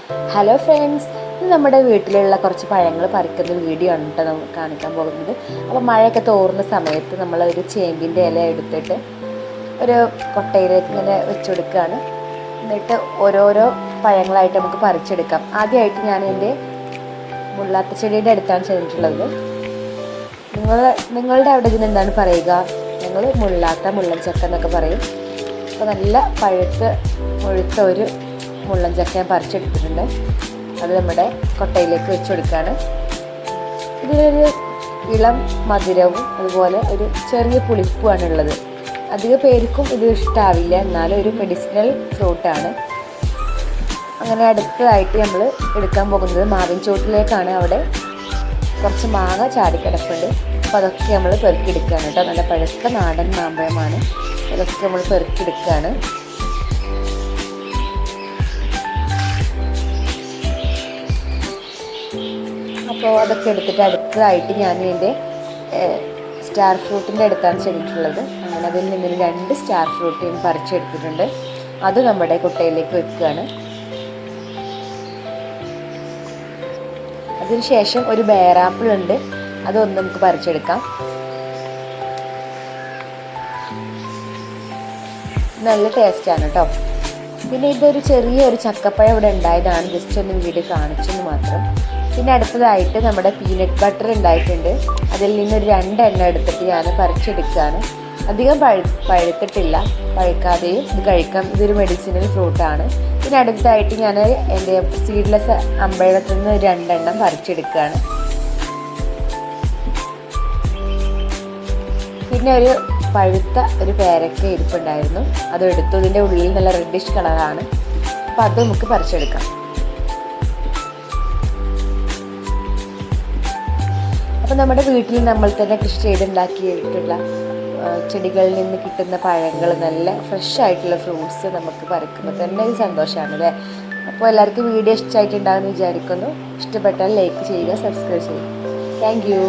Hello friends, ഇത് നമ്മുടെ വീട്ടിലുള്ള കുറച്ച് പഴങ്ങൾ പറിക്കുന്ന വീഡിയോ ആണ് കേട്ടോ നമുക്ക് കാണിക്കാൻ പോകുന്നത്. അപ്പോൾ മഴയൊക്കെ തോറുന്ന സമയത്ത് നമ്മൾ ഒരു ചേമ്പിൻ്റെ ഇല എടുത്തിട്ട് ഒരു കൊട്ടയിലേക്ക് ഇങ്ങനെ വെച്ച് കൊടുക്കുകയാണ്. എന്നിട്ട് ഓരോരോ പഴങ്ങളായിട്ട് നമുക്ക് പറിച്ചെടുക്കാം. ആദ്യമായിട്ട് ഞാൻ എൻ്റെ മുള്ളാത്ത ചെടിയുടെ അടുത്താണ് ചെയ്തിട്ടുള്ളത്. നിങ്ങളുടെ അവിടെ ഇതിന് എന്താണ് പറയുക? ഞങ്ങൾ മുള്ളൻ ചക്ക എന്നൊക്കെ പറയും. അപ്പോൾ നല്ല മുഴുത്ത ഒരു മുള്ളൻ ചക്ക ഞാൻ പറിച്ചെടുത്തിട്ടുണ്ട്. അത് നമ്മുടെ കൊട്ടയിലേക്ക് വെച്ച് കൊടുക്കുകയാണ്. ഇതിലൊരു ഇളം മധുരവും അതുപോലെ ഒരു ചെറിയ പുളിപ്പുമാണുള്ളത്. അധിക പേർക്കും ഇത് ഇഷ്ടമാവില്ല, എന്നാലും ഒരു മെഡിസിനൽ ഫ്രൂട്ടാണ്. അങ്ങനെ അടുത്തതായിട്ട് നമ്മൾ എടുക്കാൻ പോകുന്നത് മാവിൻ ചോട്ടിലേക്കാണ്. അവിടെ കുറച്ച് മാങ്ങ ചാടിക്കിടപ്പുണ്ട്. അപ്പോൾ അതൊക്കെ നമ്മൾ പെറുക്കിയെടുക്കുകയാണ് കേട്ടോ. നല്ല പഴുത്ത നാടൻ മാമ്പഴമാണ്. അതൊക്കെ നമ്മൾ പെറുക്കിയെടുക്കുകയാണ്. അപ്പോൾ അതൊക്കെ എടുത്തിട്ട് അടുത്തതായിട്ട് ഞാൻ എൻ്റെ സ്റ്റാർ ഫ്രൂട്ടിൻ്റെ അടുത്താണ് ചെയ്തിട്ടുള്ളത്. അങ്ങനെ അതിൽ നിന്നൊരു 2 സ്റ്റാർ ഫ്രൂട്ട് പറിച്ചെടുത്തിട്ടുണ്ട്. അത് നമ്മുടെ കുട്ടയിലേക്ക് വെക്കുകയാണ്. അതിനുശേഷം ഒരു ബേറാപ്പിൾ ഉണ്ട്, അതൊന്ന് നമുക്ക് പറിച്ചെടുക്കാം. നല്ല ടേസ്റ്റാണ് കേട്ടോ. പിന്നെ ഇതൊരു ചെറിയൊരു ചക്കപ്പഴം ഇവിടെ ഉണ്ടായതാണ്, ജസ്റ്റ് ഒന്ന് വീഡിയോ കാണിച്ചെന്ന് മാത്രം. പിന്നെ അടുത്തതായിട്ട് നമ്മുടെ പീനട്ട് ബട്ടർ ഉണ്ടായിട്ടുണ്ട്. അതിൽ നിന്നൊരു 2 എണ്ണം എടുത്തിട്ട് ഞാൻ പറിച്ചെടുക്കുകയാണ്. അധികം പഴുത്തിട്ടില്ല, പഴുക്കാതെയും ഇത് കഴിക്കാം. ഇതൊരു മെഡിസിനൽ ഫ്രൂട്ടാണ്. പിന്നെ അടുത്തതായിട്ട് ഞാൻ എൻ്റെ സീഡ്ലെസ് അമ്പഴത്തിൽ നിന്ന് 2 എണ്ണം പറിച്ചെടുക്കുകയാണ്. പിന്നെ ഒരു പഴുത്ത ഒരു പേരക്ക ഇരിപ്പുണ്ടായിരുന്നു, അതെടുത്തു. ഇതിൻ്റെ ഉള്ളിൽ നല്ല റെഡിഷ് കളറാണ്. അപ്പോൾ അത് നമുക്ക് പറിച്ചെടുക്കാം. അപ്പോൾ നമ്മുടെ വീട്ടിൽ നമ്മൾ തന്നെ കൃഷി ചെയ്തുണ്ടാക്കിയിട്ടുള്ള ചെടികളിൽ നിന്ന് കിട്ടുന്ന പഴങ്ങൾ, നല്ല ഫ്രഷ് ആയിട്ടുള്ള ഫ്രൂട്ട്സ് നമുക്ക് പറിക്കുമ്പോൾ തന്നെ ഒരു സന്തോഷമാണ് അല്ലേ. അപ്പോൾ എല്ലാവർക്കും വീഡിയോ ഇഷ്ടമായിട്ടുണ്ടാകുമെന്ന് വിചാരിക്കുന്നു. ഇഷ്ടപ്പെട്ടാൽ ലൈക്ക് ചെയ്യുക, സബ്സ്ക്രൈബ് ചെയ്യുക. Thank you.